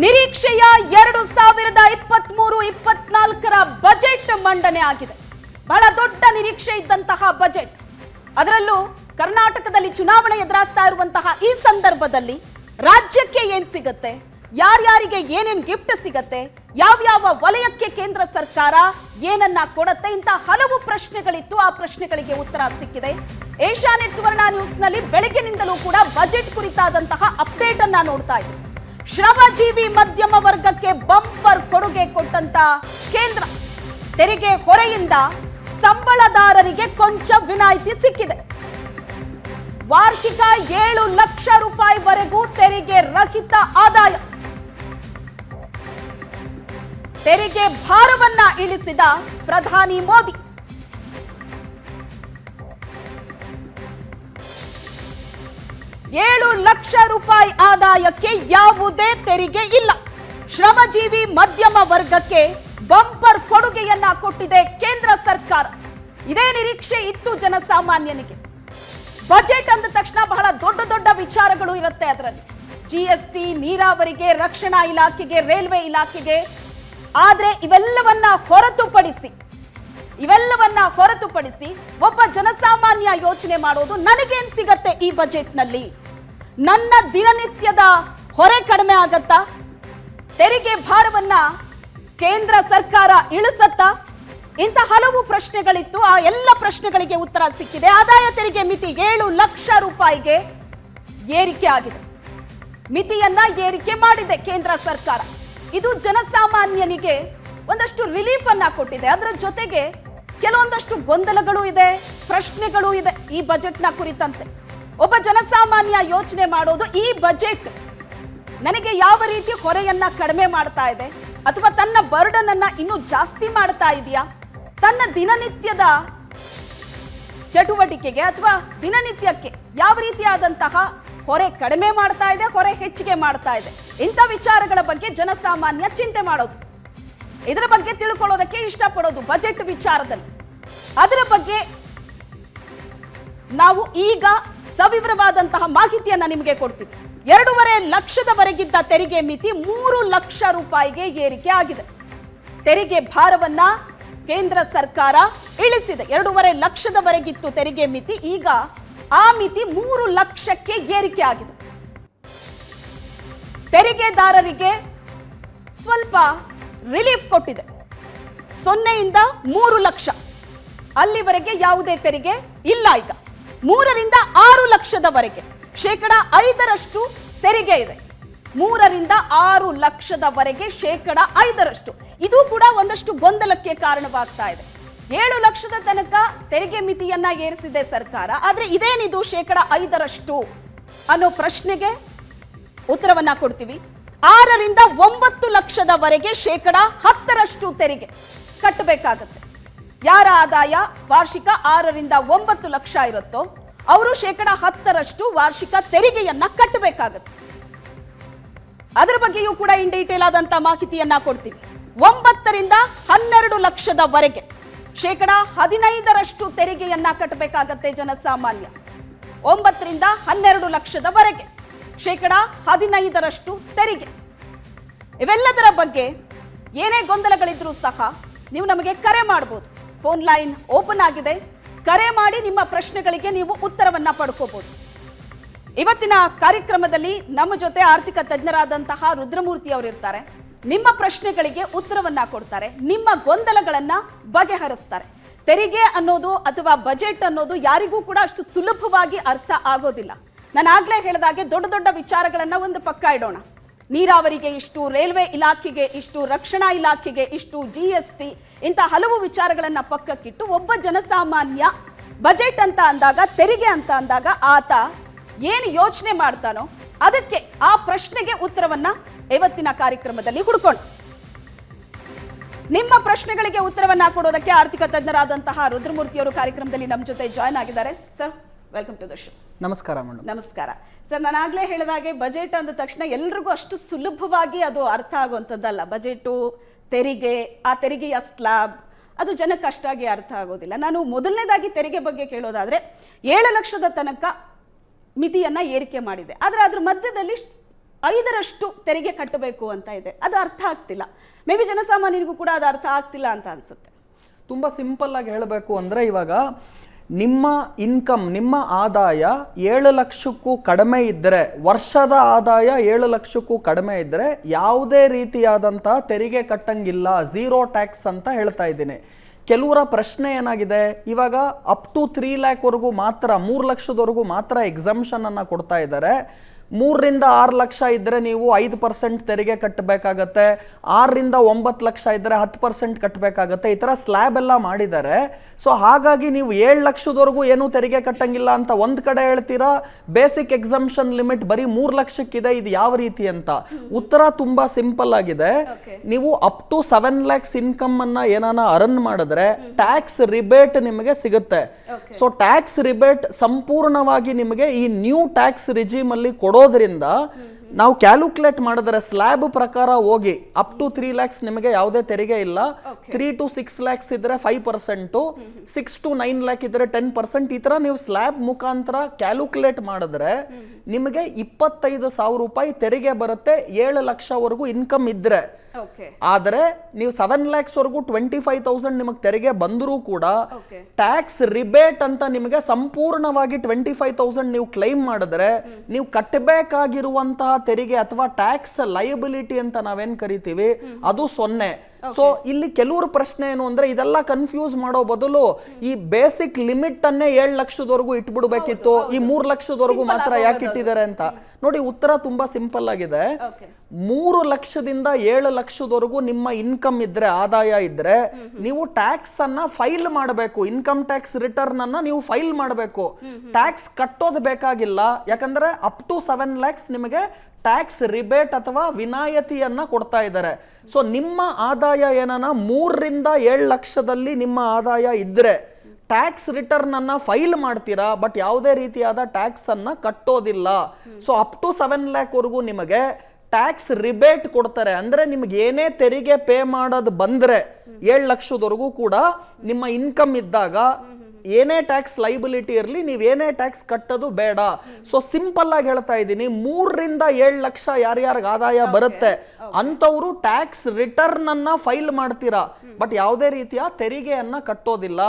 ನಿರೀಕ್ಷೆಯ 2023-24 ಬಜೆಟ್ ಮಂಡನೆ ಆಗಿದೆ. ಬಹಳ ದೊಡ್ಡ ನಿರೀಕ್ಷೆ ಇದ್ದಂತಹ ಬಜೆಟ್. ಅದರಲ್ಲೂ ಕರ್ನಾಟಕದಲ್ಲಿ ಚುನಾವಣೆ ಎದುರಾಗ್ತಾ ಇರುವಂತಹ ಈ ಸಂದರ್ಭದಲ್ಲಿ ರಾಜ್ಯಕ್ಕೆ ಏನು ಸಿಗುತ್ತೆ, ಯಾರ್ಯಾರಿಗೆ ಏನೇನು ಗಿಫ್ಟ್ ಸಿಗುತ್ತೆ, ಯಾವ ವಲಯಕ್ಕೆ ಕೇಂದ್ರ ಸರ್ಕಾರ ಏನನ್ನ ಕೊಡುತ್ತೆ, ಇಂಥ ಹಲವು ಪ್ರಶ್ನೆಗಳಿತ್ತು. ಆ ಪ್ರಶ್ನೆಗಳಿಗೆ ಉತ್ತರ ಸಿಕ್ಕಿದೆ. ಏಷ್ಯಾನೆಟ್ ಸುವರ್ಣ ನ್ಯೂಸ್ನಲ್ಲಿ ಬೆಳಗ್ಗಿನಿಂದಲೂ ಕೂಡ ಬಜೆಟ್ ಕುರಿತಾದಂತಹ ಅಪ್ಡೇಟ್ ಅನ್ನ ನೋಡ್ತಾ ಇದ್ದೀವಿ. ಶ್ರಮಜೀವಿ ಮಧ್ಯಮ ವರ್ಗಕ್ಕೆ ಬಂಪರ್ ಕೊಡುಗೆ ಕೊಟ್ಟಂತ ಕೇಂದ್ರ. ತೆರಿಗೆ ಹೊರೆಯಿಂದ ಸಂಬಳದಾರರಿಗೆ ಕೊಂಚ ವಿನಾಯಿತಿ ಸಿಕ್ಕಿದೆ. ವಾರ್ಷಿಕ 7 ಲಕ್ಷ ರೂಪಾಯಿವರೆಗೂ ತೆರಿಗೆ ರಹಿತ ಆದಾಯ. ತೆರಿಗೆ ಭಾರವನ್ನ ಇಳಿಸಿದ ಪ್ರಧಾನಿ ಮೋದಿ. $7 ಲಕ್ಷ ಆದಾಯಕ್ಕೆ ಯಾವುದೇ ತೆರಿಗೆ ಇಲ್ಲ. ಶ್ರಮಜೀವಿ ಮಧ್ಯಮ ವರ್ಗಕ್ಕೆ ಬಂಪರ್ ಕೊಡುಗೆಯನ್ನ ಕೊಟ್ಟಿದೆ ಕೇಂದ್ರ ಸರ್ಕಾರ. ಇದೇ ನಿರೀಕ್ಷೆ ಇತ್ತು ಜನಸಾಮಾನ್ಯನಿಗೆ. ಬಜೆಟ್ ಅಂದ ತಕ್ಷಣ ಬಹಳ ದೊಡ್ಡ ದೊಡ್ಡ ವಿಚಾರಗಳು ಇರುತ್ತೆ. ಅದರಲ್ಲಿ GST, ನೀರಾವರಿಗೆ, ರಕ್ಷಣಾ ಇಲಾಖೆಗೆ, ರೈಲ್ವೆ ಇಲಾಖೆಗೆ. ಆದ್ರೆ ಇವೆಲ್ಲವನ್ನ ಹೊರತುಪಡಿಸಿ ಒಬ್ಬ ಜನಸಾಮಾನ್ಯ ಯೋಚನೆ ಮಾಡೋದು, ನನಗೇನ್ ಸಿಗತ್ತೆ ಈ ಬಜೆಟ್ ನಲ್ಲಿ? ನನ್ನ ದಿನನಿತ್ಯದ ಹೊರೆ ಕಡಿಮೆ ಆಗತ್ತಾ? ತೆರಿಗೆ ಭಾರವನ್ನ ಕೇಂದ್ರ ಸರ್ಕಾರ ಇಳಿಸತ್ತಾ? ಇಂಥ ಹಲವು ಪ್ರಶ್ನೆಗಳಿತ್ತು. ಆ ಎಲ್ಲ ಪ್ರಶ್ನೆಗಳಿಗೆ ಉತ್ತರ ಸಿಕ್ಕಿದೆ. ಆದಾಯ ತೆರಿಗೆ ಮಿತಿ 7 ಲಕ್ಷ ರೂಪಾಯಿಗೆ ಏರಿಕೆ ಆಗಿದೆ. ಮಿತಿಯನ್ನ ಏರಿಕೆ ಮಾಡಿದೆ ಕೇಂದ್ರ ಸರ್ಕಾರ. ಇದು ಜನಸಾಮಾನ್ಯನಿಗೆ ಒಂದಷ್ಟು ರಿಲೀಫ್ ಅನ್ನ ಕೊಟ್ಟಿದೆ. ಅದರ ಜೊತೆಗೆ ಕೆಲವೊಂದಷ್ಟು ಗೊಂದಲಗಳು ಇದೆ, ಪ್ರಶ್ನೆಗಳು ಇದೆ ಈ ಬಜೆಟ್ನ ಕುರಿತಂತೆ. ಒಬ್ಬ ಜನಸಾಮಾನ್ಯ ಯೋಚನೆ ಮಾಡೋದು, ಈ ಬಜೆಟ್ ನನಗೆ ಯಾವ ರೀತಿ ಹೊರೆಯನ್ನ ಕಡಿಮೆ ಮಾಡ್ತಾ ಇದೆ, ಅಥವಾ ತನ್ನ ಬರ್ಡನ್ ಅನ್ನ ಇನ್ನೂ ಜಾಸ್ತಿ ಮಾಡ್ತಾ ಇದೆಯಾ? ತನ್ನ ದಿನನಿತ್ಯದ ಚಟುವಟಿಕೆಗೆ ಅಥವಾ ದಿನನಿತ್ಯಕ್ಕೆ ಯಾವ ರೀತಿಯಾದಂತಹ ಹೊರೆ ಕಡಿಮೆ ಮಾಡ್ತಾ ಇದೆ, ಹೊರೆ ಹೆಚ್ಚಿಗೆ ಮಾಡ್ತಾ ಇದೆ? ಇಂಥ ವಿಚಾರಗಳ ಬಗ್ಗೆ ಜನಸಾಮಾನ್ಯ ಚಿಂತೆ ಮಾಡೋದು, ಇದರ ಬಗ್ಗೆ ತಿಳ್ಕೊಳ್ಳೋದಕ್ಕೆ ಇಷ್ಟಪಡೋದು ಬಜೆಟ್ ವಿಚಾರದಲ್ಲಿ. ಅದರ ಬಗ್ಗೆ ನಾವು ಈಗ ಸವಿವರವಾದಂತಹ ಮಾಹಿತಿಯನ್ನ ನಿಮಗೆ ಕೊಡ್ತೀವಿ. 2.5 ಲಕ್ಷದವರೆಗಿದ್ದ ತೆರಿಗೆ ಮಿತಿ 3 ಲಕ್ಷ ರೂಪಾಯಿಗೆ ಏರಿಕೆ ಆಗಿದೆ. ತೆರಿಗೆ ಭಾರವನ್ನ ಕೇಂದ್ರ ಸರ್ಕಾರ ಇಳಿಸಿದೆ. 2.5 ಲಕ್ಷದವರೆಗಿತ್ತು ತೆರಿಗೆ ಮಿತಿ, ಈಗ ಆ ಮಿತಿ 3 ಲಕ್ಷಕ್ಕೆ ಏರಿಕೆ ಆಗಿದೆ. ತೆರಿಗೆದಾರರಿಗೆ ಸ್ವಲ್ಪ ರಿಲೀಫ್ ಕೊಟ್ಟಿದೆ. 0ಯಿಂದ 3 ಲಕ್ಷ ಅಲ್ಲಿವರೆಗೆ ಯಾವುದೇ ತೆರಿಗೆ ಇಲ್ಲ. ಈಗ 3ರಿಂದ 6 ಲಕ್ಷದವರೆಗೆ 5% ತೆರಿಗೆ ಇದೆ. 3ರಿಂದ 6 ಲಕ್ಷದವರೆಗೆ 5%. ಇದು ಕೂಡ ಒಂದಷ್ಟು ಗೊಂದಲಕ್ಕೆ ಕಾರಣವಾಗ್ತಾ ಇದೆ. 7 ಲಕ್ಷದ ತನಕ ತೆರಿಗೆ ಮಿತಿಯನ್ನ ಏರಿಸಿದೆ ಸರ್ಕಾರ. ಆದ್ರೆ ಇದೇನಿದು 5% ಅನ್ನೋ ಪ್ರಶ್ನೆಗೆ ಉತ್ತರವನ್ನ ಕೊಡ್ತೀವಿ. 6ರಿಂದ 9 ಲಕ್ಷದವರೆಗೆ 10% ತೆರಿಗೆ ಕಟ್ಟಬೇಕಾಗತ್ತೆ. ಯಾರ ಆದಾಯ ವಾರ್ಷಿಕ 6ರಿಂದ 9 ಲಕ್ಷ ಇರುತ್ತೋ ಅವರು 10% ವಾರ್ಷಿಕ ತೆರಿಗೆಯನ್ನ ಕಟ್ಟಬೇಕಾಗತ್ತೆ. ಅದರ ಬಗ್ಗೆಯೂ ಕೂಡ ಇನ್ ಡೀಟೇಲ್ ಆದಂತ ಮಾಹಿತಿಯನ್ನ ಕೊಡ್ತೀವಿ. 9ರಿಂದ 12 ಲಕ್ಷದವರೆಗೆ 15% ತೆರಿಗೆಯನ್ನ ಕಟ್ಟಬೇಕಾಗತ್ತೆ ಜನಸಾಮಾನ್ಯ. 9ರಿಂದ 12 ಲಕ್ಷದವರೆಗೆ 15% ತೆರಿಗೆ. ಇವೆಲ್ಲದರ ಬಗ್ಗೆ ಏನೇ ಗೊಂದಲಗಳಿದ್ರೂ ಸಹ ನೀವು ನಮಗೆ ಕರೆ ಮಾಡಬಹುದು. ಫೋನ್ ಲೈನ್ ಓಪನ್ ಆಗಿದೆ. ಕರೆ ಮಾಡಿ ನಿಮ್ಮ ಪ್ರಶ್ನೆಗಳಿಗೆ ನೀವು ಉತ್ತರವನ್ನ ಪಡ್ಕೋಬಹುದು. ಇವತ್ತಿನ ಕಾರ್ಯಕ್ರಮದಲ್ಲಿ ನಮ್ಮ ಜೊತೆ ಆರ್ಥಿಕ ತಜ್ಞರಾದಂತಹ ರುದ್ರಮೂರ್ತಿ ಅವರು ಇರ್ತಾರೆ. ನಿಮ್ಮ ಪ್ರಶ್ನೆಗಳಿಗೆ ಉತ್ತರವನ್ನ ಕೊಡ್ತಾರೆ, ನಿಮ್ಮ ಗೊಂದಲಗಳನ್ನ ಬಗೆಹರಿಸ್ತಾರೆ. ತೆರಿಗೆ ಅನ್ನೋದು ಅಥವಾ ಬಜೆಟ್ ಅನ್ನೋದು ಯಾರಿಗೂ ಕೂಡ ಅಷ್ಟು ಸುಲಭವಾಗಿ ಅರ್ಥ ಆಗೋದಿಲ್ಲ. ನಾನು ಆಗ್ಲೇ ಹೇಳಿದಾಗೆ ದೊಡ್ಡ ದೊಡ್ಡ ವಿಚಾರಗಳನ್ನ ಒಂದು ಪಕ್ಕ ಇಡೋಣ. ನೀರಾವರಿಗೆ ಇಷ್ಟು, ರೈಲ್ವೆ ಇಲಾಖೆಗೆ ಇಷ್ಟು, ರಕ್ಷಣಾ ಇಲಾಖೆಗೆ ಇಷ್ಟು, GST, ಇಂಥ ಹಲವು ವಿಚಾರಗಳನ್ನ ಪಕ್ಕಕ್ಕಿಟ್ಟು ಒಬ್ಬ ಜನಸಾಮಾನ್ಯ ಬಜೆಟ್ ಅಂತ ಅಂದಾಗ, ತೆರಿಗೆ ಅಂತ ಅಂದಾಗ ಆತ ಏನು ಯೋಚನೆ ಮಾಡ್ತಾನೋ ಅದಕ್ಕೆ ಆ ಪ್ರಶ್ನೆಗೆ ಉತ್ತರವನ್ನ ಇವತ್ತಿನ ಕಾರ್ಯಕ್ರಮದಲ್ಲಿ ಹುಡುಕೋಣ. ನಿಮ್ಮ ಪ್ರಶ್ನೆಗಳಿಗೆ ಉತ್ತರವನ್ನ ಕೊಡೋದಕ್ಕೆ ಆರ್ಥಿಕ ತಜ್ಞರಾದಂತಹ ರುದ್ರಮೂರ್ತಿ ಅವರು ಕಾರ್ಯಕ್ರಮದಲ್ಲಿ ನಮ್ಮ ಜೊತೆ ಜಾಯ್ನ್ ಆಗಿದ್ದಾರೆ. Sir, welcome to the show. ನಮಸ್ಕಾರ ಮೇಡಮ್. ನಮಸ್ಕಾರ ಸರ್. ನಾನು ಆಗ್ಲೇ ಹೇಳಿದಾಗೆ ಬಜೆಟ್ ಅಂದ ತಕ್ಷಣ ಎಲ್ರಿಗೂ ಅಷ್ಟು ಸುಲಭವಾಗಿ ಅದು ಅರ್ಥ ಆಗುವಂಥದ್ದಲ್ಲ. ಬಜೆಟು, ತೆರಿಗೆ, ಆ ತೆರಿಗೆಯ ಸ್ಲ್ಯಾಬ್ ಅದು ಜನಕ್ಕೆ ಅಷ್ಟಾಗಿ ಅರ್ಥ ಆಗೋದಿಲ್ಲ. ನಾನು ಮೊದಲನೇದಾಗಿ ತೆರಿಗೆ ಬಗ್ಗೆ ಕೇಳೋದಾದ್ರೆ 7 ಲಕ್ಷದ ತನಕ ಮಿತಿಯನ್ನ ಏರಿಕೆ ಮಾಡಿದೆ. ಆದರೆ ಅದ್ರ ಮಧ್ಯದಲ್ಲಿ 5ರಷ್ಟು ತೆರಿಗೆ ಕಟ್ಟಬೇಕು ಅಂತ ಇದೆ. ಅದು ಅರ್ಥ ಆಗ್ತಿಲ್ಲ. ಮೇ ಬಿ ಜನಸಾಮಾನ್ಯನಿಗೂ ಕೂಡ ಅದು ಅರ್ಥ ಆಗ್ತಿಲ್ಲ ಅಂತ ಅನ್ಸುತ್ತೆ. ತುಂಬ ಸಿಂಪಲ್ ಆಗಿ ಹೇಳಬೇಕು ಅಂದರೆ, ಇವಾಗ ನಿಮ್ಮ ಇನ್ಕಮ್, ನಿಮ್ಮ ಆದಾಯ 7 ಲಕ್ಷಕ್ಕೂ ಕಡಿಮೆ ಇದ್ದರೆ, ವರ್ಷದ ಆದಾಯ 7 ಲಕ್ಷಕ್ಕೂ ಕಡಿಮೆ ಇದ್ದರೆ ಯಾವುದೇ ರೀತಿಯಾದಂಥ ತೆರಿಗೆ ಕಟ್ಟಂಗಿಲ್ಲ, ಝೀರೋ ಟ್ಯಾಕ್ಸ್ ಅಂತ ಹೇಳ್ತಾ ಇದ್ದೀನಿ. ಕೆಲವರ ಪ್ರಶ್ನೆ ಏನಾಗಿದೆ, ಇವಾಗ ಅಪ್ ಟು 3 ಲ್ಯಾಕ್ವರೆಗೂ ಮಾತ್ರ, 3 ಲಕ್ಷದವರೆಗೂ ಮಾತ್ರ ಎಕ್ಸಂಪ್ಷನ್ ಅನ್ನು ಕೊಡ್ತಾ ಇದ್ದಾರೆ. 3 ರಿಂದ 6 ಲಕ್ಷ ಇದ್ದರೆ ನೀವು 5% ತೆರಿಗೆ ಕಟ್ಟಬೇಕಾಗತ್ತೆ, 6 ರಿಂದ 9 ಲಕ್ಷ ಇದ್ದರೆ 10% ಕಟ್ಟಬೇಕಾಗತ್ತೆ. ಈ ಥರ ಸ್ಲ್ಯಾಬ್ ಎಲ್ಲ ಮಾಡಿದ್ದಾರೆ. ಸೊ ಹಾಗಾಗಿ ನೀವು 7 ಲಕ್ಷದವರೆಗೂ ಏನೂ ತೆರಿಗೆ ಕಟ್ಟಂಗಿಲ್ಲ ಅಂತ ಒಂದು ಕಡೆ ಹೇಳ್ತೀರಾ, ಬೇಸಿಕ್ ಎಕ್ಸಂಪ್ಷನ್ ಲಿಮಿಟ್ ಬರೀ 3 ಲಕ್ಷಕ್ಕಿದೆ, ಇದು ಯಾವ ರೀತಿ ಅಂತ. ಉತ್ತರ ತುಂಬಾ ಸಿಂಪಲ್ ಆಗಿದೆ. ನೀವು ಅಪ್ ಟು 7 ಲ್ಯಾಕ್ಸ್ ಇನ್ಕಮ್ ಅನ್ನ ಏನಾನ ಅರ್ನ್ ಮಾಡಿದ್ರೆ ಟ್ಯಾಕ್ಸ್ ರಿಬೇಟ್ ನಿಮಗೆ ಸಿಗುತ್ತೆ. ಸೊ ಟ್ಯಾಕ್ಸ್ ರಿಬೇಟ್ ಸಂಪೂರ್ಣವಾಗಿ ನಿಮಗೆ ಈ ನ್ಯೂ ಟ್ಯಾಕ್ಸ್ ರಿಜಿಮ್ ಅಲ್ಲಿ ಕೊಡೋದ್ರಿಂದ ನಾವು ಕ್ಯಾಲ್ಕುಲೇಟ್ ಮಾಡಿದ್ರೆ ಸ್ಲ್ಯಾಬ್ ಪ್ರಕಾರ ಹೋಗಿ ಅಪ್ ಟು 3 ಲ್ಯಾಕ್ಸ್ ನಿಮಗೆ ಯಾವುದೇ ತೆರಿಗೆ ಇಲ್ಲ. 3 to 6 ಲ್ಯಾಕ್ಸ್ ಇದ್ರೆ 5%, 6 to 9 ಲ್ಯಾಕ್ ಇದ್ರೆ 10%. ಈ ತರ ನೀವು ಸ್ಲ್ಯಾಬ್ ಮುಖಾಂತರ ಕ್ಯಾಲ್ಕುಲೇಟ್ ಮಾಡಿದ್ರೆ ನಿಮಗೆ 25,000 ರೂಪಾಯಿ ತೆರಿಗೆ ಬರುತ್ತೆ 7 ಲಕ್ಷವರೆಗೂ ಇನ್ಕಮ್ ಇದ್ರೆ. ಆದ್ರೆ ನೀವು 7 ಲ್ಯಾಕ್ಸ್ ವರೆಗೂ 25,000 ನಿಮಗೆ ತೆರಿಗೆ ಬಂದರೂ ಕೂಡ ಟ್ಯಾಕ್ಸ್ ರಿಬೇಟ್ ಅಂತ ನಿಮಗೆ ಸಂಪೂರ್ಣವಾಗಿ 25,000 ನೀವು ಕ್ಲೈಮ್ ಮಾಡಿದ್ರೆ ನೀವು ಕಟ್ಟಬೇಕಾಗಿರುವಂತಹ ತೆರಿಗೆ ಅಥವಾ ಟ್ಯಾಕ್ಸ್ ಲಯಬಿಲಿಟಿ ಅಂತ ನಾವೇನ್ ಕರಿತೀವಿ ಅದು 0. ಸೊ ಇಲ್ಲಿ ಕೆಲವರು ಪ್ರಶ್ನೆ ಏನು ಅಂದ್ರೆ, ಇದೆಲ್ಲ ಕನ್ಫ್ಯೂಸ್ ಮಾಡೋ ಬದಲು ಈ ಬೇಸಿಕ್ ಲಿಮಿಟ್ ಅನ್ನೇ 7 ಲಕ್ಷದವರೆಗೂ ಇಟ್ಬಿಡ್ಬೇಕಿತ್ತು, ಈ 3 ಲಕ್ಷದವರೆಗೂ ಮಾತ್ರ ಯಾಕೆ ಇಟ್ಟಿದ್ದಾರೆ ಅಂತ. ನೋಡಿ, ಉತ್ತರ ತುಂಬಾ ಸಿಂಪಲ್ ಆಗಿದೆ. 3 ಲಕ್ಷದಿಂದ 7 ಲಕ್ಷದವರೆಗೂ ನಿಮ್ಮ ಇನ್ಕಮ್ ಇದ್ರೆ, ಆದಾಯ ಇದ್ರೆ, ನೀವು ಟ್ಯಾಕ್ಸ್ ಅನ್ನ ಫೈಲ್ ಮಾಡಬೇಕು. ಇನ್ಕಮ್ ಟ್ಯಾಕ್ಸ್ ರಿಟರ್ನ್ ಅನ್ನ ನೀವು ಫೈಲ್ ಮಾಡಬೇಕು. ಟ್ಯಾಕ್ಸ್ ಕಟ್ಟೋದು ಬೇಕಾಗಿಲ್ಲ. ಯಾಕಂದ್ರೆ ಅಪ್ ಟು 7 ಲ್ಯಾಕ್ಸ್ ನಿಮಗೆ ಟ್ಯಾಕ್ಸ್ ರಿಬೇಟ್ ಅಥವಾ ವಿನಾಯಿತಿಯನ್ನ ಕೊಡ್ತಾ ಇದ್ದಾರೆ. ಸೊ ನಿಮ್ಮ ಆದಾಯ ಏನಾನ 3 ರಿಂದ 7 ಲಕ್ಷದಲ್ಲಿ ನಿಮ್ಮ ಆದಾಯ ಇದ್ರೆ ಟ್ಯಾಕ್ಸ್ ರಿಟರ್ನ್ ಅನ್ನ ಫೈಲ್ ಮಾಡ್ತೀರಾ, ಬಟ್ ಯಾವುದೇ ರೀತಿಯಾದ ಟ್ಯಾಕ್ಸ್ ಅನ್ನ ಕಟ್ಟೋದಿಲ್ಲ. ಸೊ ಅಪ್ ಟು 7 ಲ್ಯಾಕ್ ವರೆಗೂ ನಿಮಗೆ ಟ್ಯಾಕ್ಸ್ ರಿಬೇಟ್ ಕೊಡ್ತಾರೆ. ಅಂದ್ರೆ ನಿಮ್ಗೆ ಏನೇ ತೆರಿಗೆ ಪೇ ಮಾಡೋದು ಬಂದ್ರೆ 7 ಲಕ್ಷದವರೆಗೂ ಕೂಡ ನಿಮ್ಮ ಇನ್ಕಮ್ ಇದ್ದಾಗ ಏನೇ ಟ್ಯಾಕ್ಸ್ ಲೈಬಿಲಿಟಿ ಇರಲಿ, ನೀವು ಏನೇ ಟ್ಯಾಕ್ಸ್ ಕಟ್ಟೋದು ಬೇಡ. ಸೊ ಸಿಂಪಲ್ ಆಗಿ ಹೇಳ್ತಾ ಇದ್ದೀನಿ, 3 ರಿಂದ 7 ಲಕ್ಷ ಯಾರ್ಯಾರಿಗೆ ಆದಾಯ ಬರುತ್ತೆ ಅಂತವರು ಟ್ಯಾಕ್ಸ್ ರಿಟರ್ನ್ ಅನ್ನ ಫೈಲ್ ಮಾಡ್ತೀರಾ, ಬಟ್ ಯಾವುದೇ ರೀತಿಯ ತೆರಿಗೆಯನ್ನ ಕಟ್ಟೋದಿಲ್ಲ.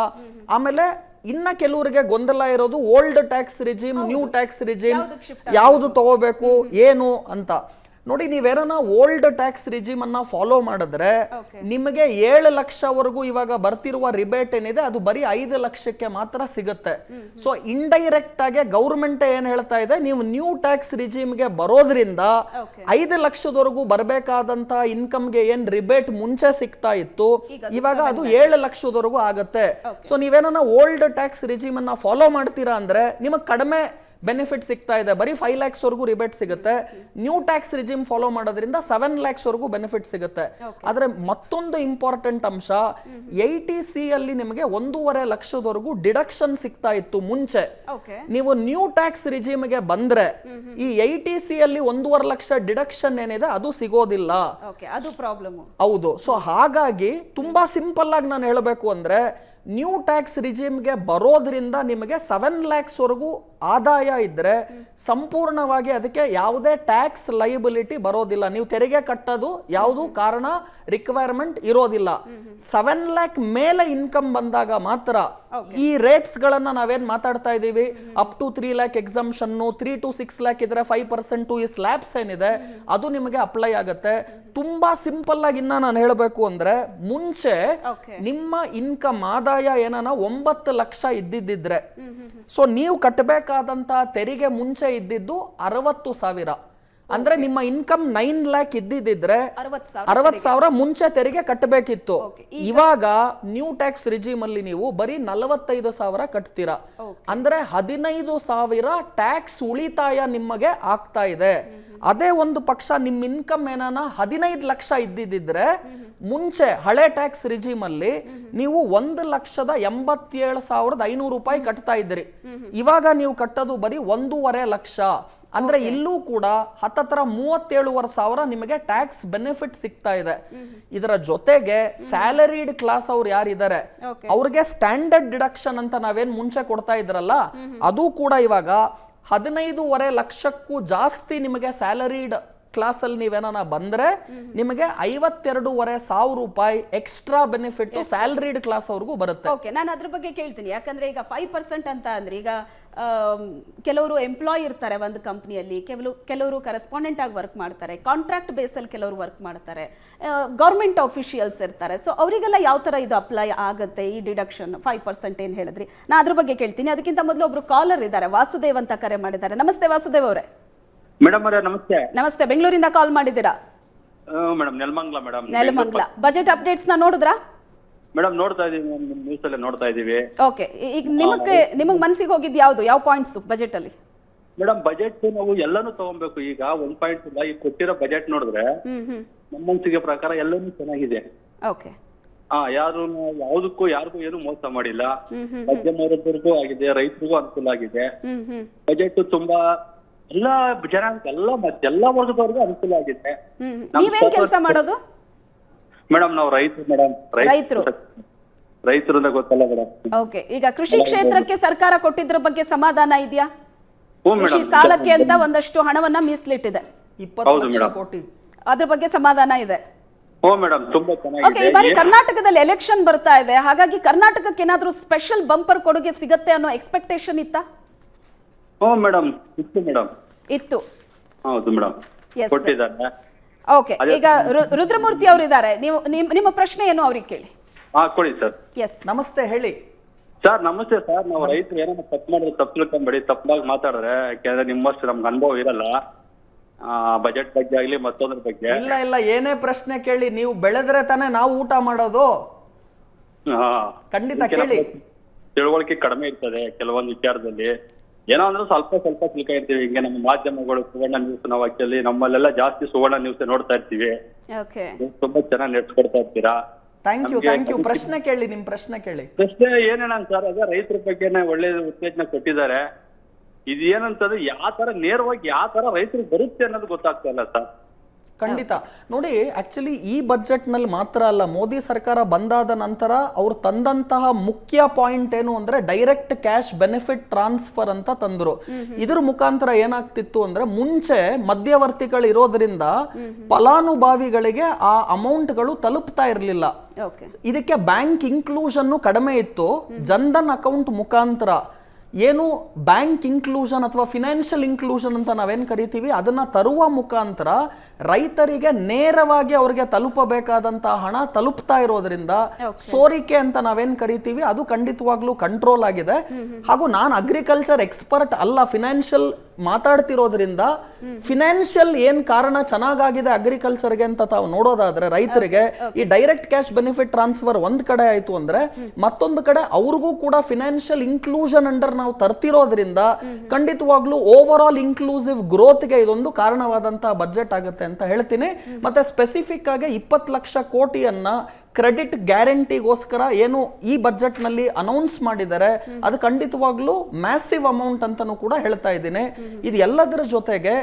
ಆಮೇಲೆ ಇನ್ನ ಕೆಲವರಿಗೆ ಗೊಂದಲ ಇರೋದು old tax regime, new tax regime ಯಾವುದು ತಗೋಬೇಕು ಏನು ಅಂತ. ನೋಡಿ, ನೀವೇನ ಓಲ್ಡ್ ಟ್ಯಾಕ್ಸ್ ರಿಜಿಮ್ ಅನ್ನ ಫಾಲೋ ಮಾಡಿದ್ರೆ ನಿಮಗೆ 7 ಲಕ್ಷವರೆಗೂ ಇವಾಗ ಬರ್ತಿರುವ ರಿಬೇಟ್ ಏನಿದೆ ಅದು ಬರೀ 5 ಲಕ್ಷಕ್ಕೆ ಮಾತ್ರ ಸಿಗುತ್ತೆ. ಸೊ ಇಂಡೈರೆಕ್ಟ್ ಆಗಿ ಗೌರ್ಮೆಂಟ್ ಏನ್ ಹೇಳ್ತಾ ಇದೆ, ನೀವು ನ್ಯೂ ಟ್ಯಾಕ್ಸ್ ರಿಜಿಮ್ಗೆ ಬರೋದ್ರಿಂದ 5 ಲಕ್ಷದವರೆಗೂ ಬರಬೇಕಾದಂತ ಇನ್ಕಮ್ಗೆ ಏನ್ ರಿಬೇಟ್ ಮುಂಚೆ ಸಿಗ್ತಾ ಇತ್ತು, ಇವಾಗ ಅದು 7 ಲಕ್ಷದವರೆಗೂ ಆಗತ್ತೆ. ಸೊ ನೀವೇನ ಓಲ್ಡ್ ಟ್ಯಾಕ್ಸ್ ರಿಜಿಮ್ ಅನ್ನ ಫಾಲೋ ಮಾಡ್ತೀರಾ ಅಂದ್ರೆ ನಿಮಗೆ ಕಡಿಮೆ ಬೆನಿಫಿಟ್ ಸಿಗ್ತಾ ಇದೆ, ಬರೀ 5 ಲ್ಯಾಕ್ಸ್ ವರೆಗೂ ರಿಬೇಟ್ ಸಿಗುತ್ತೆ. ನ್ಯೂ ಟ್ಯಾಕ್ಸ್ ರಿಜಿಮ್ ಫಾಲೋ ಮಾಡೋದ್ರಿಂದ 7 ಲ್ಯಾಕ್ಸ್ ವರೆಗೂ ಬೆನಿಫಿಟ್ ಸಿಗುತ್ತೆ. ಆದ್ರೆ ಮತ್ತೊಂದು ಇಂಪಾರ್ಟೆಂಟ್ ಅಂಶ, 80C ಅಲ್ಲಿ ನಿಮಗೆ 1.5 ಲಕ್ಷದವರೆಗೂ ಡಿಡಕ್ಷನ್ ಸಿಗ್ತಾ ಇತ್ತು ಮುಂಚೆ. ನೀವು ನ್ಯೂ ಟ್ಯಾಕ್ಸ್ ರಿಜಿಮ್ಗೆ ಬಂದ್ರೆ ಈ 80C ಅಲ್ಲಿ 1.5 ಲಕ್ಷ ಡಿಡಕ್ಷನ್ ಏನಿದೆ ಅದು ಸಿಗೋದಿಲ್ಲ. ಅದು ಪ್ರಾಬ್ಲಮ್. ಹೌದು. ಸೊ ಹಾಗಾಗಿ ತುಂಬಾ ಸಿಂಪಲ್ ಆಗಿ ನಾನು ಹೇಳಬೇಕು ಅಂದ್ರೆ, ನ್ಯೂ ಟ್ಯಾಕ್ಸ್ ರಿಜಿಮ್ಗೆ ಬರೋದ್ರಿಂದ ನಿಮಗೆ 7 ಲ್ಯಾಕ್ಸ್ ವರೆಗೂ ಆದಾಯ ಇದ್ರೆ ಸಂಪೂರ್ಣವಾಗಿ ಅದಕ್ಕೆ ಯಾವುದೇ ಟ್ಯಾಕ್ಸ್ ಲಯಬಿಲಿಟಿ ಬರೋದಿಲ್ಲ. ನೀವು ತೆರಿಗೆ ಕಟ್ಟೋದು ಯಾವುದು ಕಾರಣ ರಿಕ್ವೈರ್ಮೆಂಟ್ ಇರೋದಿಲ್ಲ. 7 ಲ್ಯಾಕ್ ಮೇಲೆ ಇನ್ಕಮ್ ಬಂದಾಗ ಮಾತ್ರ ಈ ರೇಟ್ಸ್ ಗಳನ್ನ ನಾವೇನ್ ಮಾತಾಡ್ತಾ ಇದೀವಿ, up to 3 lakh exemption, 3 to 6 lakh ಇದ್ರೆ 5%, ಈ ಸ್ಲ್ಯಾಬ್ಸ್ ಏನಿದೆ ಅದು ನಿಮಗೆ ಅಪ್ಲೈ ಆಗುತ್ತೆ. ತುಂಬಾ ಸಿಂಪಲ್ ಆಗಿ ಇನ್ನ ನಾನು ಹೇಳಬೇಕು ಅಂದ್ರೆ, ಮುಂಚೆ ನಿಮ್ಮ ಇನ್ಕಮ್ ಆದಾಯ ಏನಾನ 9 ಲಕ್ಷ ಇದ್ದಿದ್ರೆ, ಸೊ ನೀವು ಕಟ್ಟಬೇಕಾದಂತ ತೆರಿಗೆ ಮುಂಚೆ ಇದ್ದಿದ್ದು 60,000. ಅಂದ್ರೆ ನಿಮ್ಮ ಇನ್ಕಮ್ 9 ಲ್ಯಾಕ್ ಇದ್ದಿದ್ರೆ 60,000 ಮುಂಚೆ ತೆರಿಗೆ ಕಟ್ಟಬೇಕಿತ್ತು. ಇವಾಗ ನ್ಯೂ ಟ್ಯಾಕ್ಸ್ ರಿಜಿಮ್ ಅಲ್ಲಿ ನೀವು ಬರೀ 45,000 ಕಟ್ತೀರಾ. ಅಂದ್ರೆ 15,000 ಟ್ಯಾಕ್ಸ್ ಉಳಿತಾಯ ನಿಮಗೆ ಆಗ್ತಾ ಇದೆ. ಅದೇ ಒಂದು ಪಕ್ಷ ನಿಮ್ಮ ಇನ್ಕಮ್ ಏನಾನ 15 ಲಕ್ಷ ಇದ್ದಿದ್ರೆ ಮುಂಚೆ ಹಳೆ ಟ್ಯಾಕ್ಸ್ ರಿಜಿಮ್ ಅಲ್ಲಿ ನೀವು 1,87,500 ರೂಪಾಯಿ ಕಟ್ತಾ ಇದ್ರಿ. ಇವಾಗ ನೀವು ಕಟ್ಟೋದು ಬರೀ 1.5 ಲಕ್ಷ. ಅಂದ್ರೆ ಇಲ್ಲೂ ಕೂಡ ಹತ್ತತ್ರ 37,500 ನಿಮಗೆ ಟ್ಯಾಕ್ಸ್ ಬೆನಿಫಿಟ್ ಸಿಗ್ತಾ ಇದೆ. ಇದರ ಜೊತೆಗೆ ಸ್ಯಾಲರಿಡ್ ಕ್ಲಾಸ್ ಅವ್ರು ಯಾರಿದ್ದಾರೆ ಅವ್ರಿಗೆ ಸ್ಟ್ಯಾಂಡರ್ಡ್ ಡಿಡಕ್ಷನ್ ಅಂತ ನಾವೇನ್ ಮುಂಚೆ ಕೊಡ್ತಾ ಇದ್ರಲ್ಲ, ಅದು ಕೂಡ ಇವಾಗ 15.5 ಲಕ್ಷಕ್ಕೂ ಜಾಸ್ತಿ ನಿಮಗೆ ಸ್ಯಾಲರಿಡ್ ಕ್ಲಾಸ್ ಅಲ್ಲಿ ನೀವೇನ ಬಂದ್ರೆ ನಿಮಗೆ 52,500 ರೂಪಾಯಿ ಎಕ್ಸ್ಟ್ರಾ ಬೆನಿಫಿಟ್ ಸ್ಯಾಲರಿಡ್ ಕ್ಲಾಸ್ ಅವ್ರಿಗೂ ಬರುತ್ತೆ. ಓಕೆ, ನಾನು ಅದ್ರ ಬಗ್ಗೆ ಕೇಳ್ತೀನಿ. ಯಾಕಂದ್ರೆ ಈಗ 5% ಅಂತ ಅಂದ್ರೆ ಈಗ ಕೆಲವರು ಎಂಪ್ಲಾಯ್ ಇರ್ತಾರೆ ಒಂದು ಕಂಪ್ನಿಯಲ್ಲಿ, ಕೆಲವರು ಕರೆಸ್ಪಾಂಡೆಂಟ್ ಆಗಿ ವರ್ಕ್ ಮಾಡ್ತಾರೆ, ಕಾಂಟ್ರಾಕ್ಟ್ ಬೇಸಲ್ಲಿ ಕೆಲವರು ವರ್ಕ್ ಮಾಡ್ತಾರೆ, ಗೌರ್ಮೆಂಟ್ ಆಫಿಷಿಯಲ್ಸ್ ಇರ್ತಾರೆ. ಸೊ ಅವರಿಗೆಲ್ಲ ಯಾವ ತರ ಇದು ಅಪ್ಲೈ ಆಗುತ್ತೆ ಈ ಡಿಡಕ್ಷನ್ 5% ಏನು ಹೇಳಿದ್ರಿ? ನಾ ಅದ್ರ ಬಗ್ಗೆ ಕೇಳ್ತೀನಿ. ಅದಕ್ಕಿಂತ ಮೊದಲು ಒಬ್ರು ಕಾಲರ್ ಇದ್ದಾರೆ, ವಾಸುದೇವ್ ಅಂತ ಕರೆ ಮಾಡಿದ್ದಾರೆ. ನಮಸ್ತೆ ವಾಸುದೇವ್ ಅವರೇ. ಮೇಡಮ್ ಅವರೇ ನಮಸ್ತೆ. ನಮಸ್ತೆ, ಬೆಂಗಳೂರಿಂದ ಕಾಲ್ ಮಾಡಿದ್ದೀರಾ? Madam Nelamangala madam. Nelamangala. Budget updates ನ ನೋಡಿದ್ರಾ? ಮೇಡಮ್ ನೋಡ್ತಾ ಇದೀವಿ, ನ್ಯೂಸ್ ಅಲ್ಲೇ ನೋಡ್ತಾ ಇದೀವಿ. ಓಕೆ, ಈಗ ನಿಮಗೆ ಮನಸ್ಸಿಗೆ ಹೋಗಿದ್ದು ಯಾವುದು, ಯಾವ ಪಾಯಿಂಟ್ಸ್ ಬಜೆಟ್ ಅಲ್ಲಿ? ಮೇಡಮ್ ಬಜೆಟ್ ನಾವು ಎಲ್ಲಾನು ತಗೊಬೇಕು. ಈಗ 1 ಪಾಯಿಂಟ್ ಇಲ್ಲ, ಈಗ ಕೊಟ್ಟಿರೋ ಬಜೆಟ್ ನೋಡಿದ್ರೆ ನಮ್ಮ ಮನಸ್ಸಿಗೆ ಪ್ರಕಾರ ಎಲ್ಲಾನು ಚೆನ್ನಾಗಿದೆ. ಓಕೆ, ಯಾವ್ದಕ್ಕೂ ಯಾರಿಗೂ ಏನು ಮೋಸ ಮಾಡಿಲ್ಲ. ಮಧ್ಯಮವರ್ಗದವರಿಗೂ ಆಗಿದೆ, ರೈತರಿಗೂ ಅನುಕೂಲ ಆಗಿದೆ. ಬಜೆಟ್ ತುಂಬಾ ಎಲ್ಲಾ ಎಲ್ಲಾ ವರ್ಗದವ್ರಿಗೂ ಅನುಕೂಲ ಆಗಿದೆ. ನೀವೇನ್ ಕೆಲಸ ಮಾಡೋದು? ಮೇಡಮ್ ನಾವು ರೈತರು ಮೇಡಮ್. ರೈತರು ಗೊತ್ತಲ್ಲ ಮೇಡಮ್. ಓಕೆ, ಈಗ ಕೃಷಿ ಕ್ಷೇತ್ರಕ್ಕೆ ಸರ್ಕಾರ ಕೊಟ್ಟಿದ್ರ ಬಗ್ಗೆ ಸಮಾಧಾನ ಇದೆಯಾ? ಹ್ಞೂ ಕೃಷಿ ಮೇಡಮ್. ಸಾಲಕ್ಕೆ ಅಂತ ಒಂದಷ್ಟು ಹಣವನ್ನ ಮೀಸಲಿಟ್ಟಿದೆ, 20 ಲಕ್ಷ ಕೋಟಿ. ಅದ್ರ ಬಗ್ಗೆ ಸಮಾಧಾನ ಇದೆ. ಹ್ಞೂ ಮೇಡಮ್, ತುಂಬಾ ಓಕೆ, ಈ ಬಾರಿ ಚೆನ್ನಾಗಿದೆ. ಕರ್ನಾಟಕದಲ್ಲಿ ಎಲೆಕ್ಷನ್ ಬರ್ತಾ ಇದೆ, ಹಾಗಾಗಿ ಕರ್ನಾಟಕಕ್ಕೆ ಏನಾದ್ರೂ ಸ್ಪೆಷಲ್ ಬಂಪರ್ ಕೊಡುಗೆ ಸಿಗತ್ತೆ ಅನ್ನೋ ಎಕ್ಸ್ಪೆಕ್ಟೇಷನ್ ಇತ್ತಾ? ಹ್ಞೂ ಮೇಡಮ್, ಇತ್ತು ಮೇಡಮ್. ಇತ್ತು. ಹೌದು ಮೇಡಮ್, Yes, sir. ಕೊಟ್ಟಿದ್ದಾರೆ. ಓಕೆ, ಈಗ ರುದ್ರಮೂರ್ತಿ ಅವರು ಇದ್ದಾರೆ, ನೀವು ನಿಮ್ಮ ಪ್ರಶ್ನೆ ಏನು ಅವ್ರಿಗೆ ಕೇಳಿ. ಕೊಡಿ ಸರ್. ಎಸ್, ನಮಸ್ತೆ, ಹೇಳಿ ಸರ್. ನಮಸ್ತೆ ಸರ್. ನಾವು ರೈತರು ಏನೋ ತಪ್ಪು ಮಾಡಿದ್ರೆ ತಪ್ಪು ತಿಳ್ಕೊಂಬೇಡಿ, ತಪ್ಪಾಗಿ ಮಾತಾಡಿದ್ರೆ. ಯಾಕೆಂದ್ರೆ ನಿಮ್ಮಷ್ಟು ನಮ್ಗೆ ಅನುಭವ ಇರಲ್ಲ ಬಜೆಟ್ ಬಗ್ಗೆ ಆಗ್ಲಿ ಮತ್ತೊಂದ್ರ ಬಗ್ಗೆ. ಇಲ್ಲ ಏನೇ ಪ್ರಶ್ನೆ ಕೇಳಿ, ನೀವು ಬೆಳೆದ್ರೆ ತಾನೇ ನಾವು ಊಟ ಮಾಡೋದು. ಖಂಡಿತ ಕೇಳಿ. ತಿಳುವಳಿಕೆ ಕಡಿಮೆ ಇರ್ತದೆ ಕೆಲವೊಂದು ವಿಚಾರದಲ್ಲಿ. ಏನೋ ಅಂದ್ರೆ ಸ್ವಲ್ಪ ತಿಳ್ಕೊಂಡಿರ್ತೀವಿ. ಹಿಂಗೆ ನಮ್ಮ ಮಾಧ್ಯಮಗಳು ಸುವರ್ಣ ನ್ಯೂಸ್, ನಾವು ಆಕ್ಚುಲಿ ನಮ್ಮಲ್ಲೆಲ್ಲ ಜಾಸ್ತಿ ಸುವರ್ಣ ನ್ಯೂಸ್ ನೋಡ್ತಾ ಇರ್ತೀವಿ. ಓಕೆ, ತುಂಬಾ ಚೆನ್ನಾಗಿ ನೆಟ್ಸ್ಕೊಡ್ತಾ ಇರ್ತೀರಾ. Thank you. ಪ್ರಶ್ನೆ ಕೇಳಿ, ನಿಮ್ ಪ್ರಶ್ನೆ ಕೇಳಿ. ಪ್ರಶ್ನೆ ಏನೇನ ಸರ್, ಅದೇ ರೈತರ ಬಗ್ಗೆನೇ ಒಳ್ಳೆ ಉತ್ತೇಜನ ಕೊಟ್ಟಿದ್ದಾರೆ. ಇದು ಏನಂತಂದ್ರೆ ಯಾವ ತರ ನೇರವಾಗಿ ಯಾವ ತರ ರೈತರಿಗೆ ಬರುತ್ತೆ ಅನ್ನೋದು ಗೊತ್ತಾಗ್ತಾ ಇಲ್ಲ ಸರ್. ಖಂಡಿತ ನೋಡಿ, ಆಕ್ಚುಲಿ ಈ ಬಜೆಟ್ ನಲ್ಲಿ ಮಾತ್ರ ಅಲ್ಲ, ಮೋದಿ ಸರ್ಕಾರ ಬಂದಾದ ನಂತರ ಅವ್ರು ತಂದಂತಹ ಮುಖ್ಯ ಪಾಯಿಂಟ್ ಏನು ಅಂದ್ರೆ ಡೈರೆಕ್ಟ್ ಕ್ಯಾಶ್ ಬೆನಿಫಿಟ್ ಟ್ರಾನ್ಸ್ಫರ್ ಅಂತ ತಂದ್ರು. ಇದ್ರ ಮುಖಾಂತರ ಏನಾಗ್ತಿತ್ತು ಅಂದ್ರೆ, ಮುಂಚೆ ಮಧ್ಯವರ್ತಿಗಳು ಇರೋದ್ರಿಂದ ಫಲಾನುಭವಿಗಳಿಗೆ ಆ ಅಮೌಂಟ್ಗಳು ತಲುಪ್ತಾ ಇರಲಿಲ್ಲ. ಇದಕ್ಕೆ ಬ್ಯಾಂಕ್ ಇನ್ಕ್ಲೂಷನ್ ಕಡಿಮೆ ಇತ್ತು. ಜನ್ಧನ್ ಅಕೌಂಟ್ ಮುಖಾಂತರ ಏನು ಬ್ಯಾಂಕ್ ಇನ್ಕ್ಲೂಷನ್ ಅಥವಾ ಫಿನಾನ್ಷಿಯಲ್ ಇನ್ಕ್ಲೂಷನ್ ಅಂತ ನಾವೇನು ಕರಿತೀವಿ, ಅದನ್ನ ತರುವ ಮುಖಾಂತರ ರೈತರಿಗೆ ನೇರವಾಗಿ ಅವ್ರಿಗೆ ತಲುಪಬೇಕಾದಂತಹ ಹಣ ತಲುಪ್ತಾ ಇರೋದ್ರಿಂದ ಸೋರಿಕೆ ಅಂತ ನಾವೇನ್ ಕರಿತೀವಿ ಅದು ಖಂಡಿತವಾಗ್ಲೂ ಕಂಟ್ರೋಲ್ ಆಗಿದೆ. ಹಾಗೂ ನಾನು ಅಗ್ರಿಕಲ್ಚರ್ ಎಕ್ಸ್ಪರ್ಟ್ ಅಲ್ಲ, ಫಿನಾನ್ಷಿಯಲ್ ಮಾತಾಡ್ತಿರೋದ್ರಿಂದ ಫಿನಾನ್ಷಿಯಲ್ ಏನ್ ಕಾರಣ ಚೆನ್ನಾಗಾಗಿದೆ ಅಗ್ರಿಕಲ್ಚರ್ಗೆ ಅಂತ ತಾವು ನೋಡೋದಾದ್ರೆ, ರೈತರಿಗೆ ಈ ಡೈರೆಕ್ಟ್ ಕ್ಯಾಶ್ ಬೆನಿಫಿಟ್ ಟ್ರಾನ್ಸ್ಫರ್ ಒಂದ್ ಕಡೆ ಆಯ್ತು ಅಂದ್ರೆ, ಮತ್ತೊಂದು ಕಡೆ ಅವ್ರಿಗೂ ಕೂಡ ಫಿನಾನ್ಷಿಯಲ್ ಇನ್ಕ್ಲೂಷನ್ ಅಂಡರ್ ನಾವು ತರ್ತಿರೋದ್ರಿಂದ ಖಂಡಿತವಾಗ್ಲೂ ಓವರ್ ಆಲ್ ಇನ್ಕ್ಲೂಸಿವ್ ಗ್ರೋತ್ಗೆ ಇದೊಂದು ಕಾರಣವಾದಂತಹ ಬಜೆಟ್ ಆಗುತ್ತೆ ಅಂತ ಹೇಳ್ತೀನಿ. ಮತ್ತೆ ಸ್ಪೆಸಿಫಿಕ್ ಆಗಿ 20 ಲಕ್ಷ ಕೋಟಿಯನ್ನ ಕ್ರೆಡಿಟ್ ಗ್ಯಾರಂಟಿಗೋಸ್ಕರ ಏನು ಈ ಬಜೆಟ್ ನಲ್ಲಿ ಅನೌನ್ಸ್ ಮಾಡಿದ್ದಾರೆ, ಅದು ಖಂಡಿತವಾಗ್ಲೂ ಮ್ಯಾಸಿವ್ ಅಮೌಂಟ್ ಅಂತಾನೂ ಕೂಡ ಹೇಳ್ತಾ ಇದ್ದೀನಿ. ಇದು ಎಲ್ಲದರ ಜೊತೆಗೆ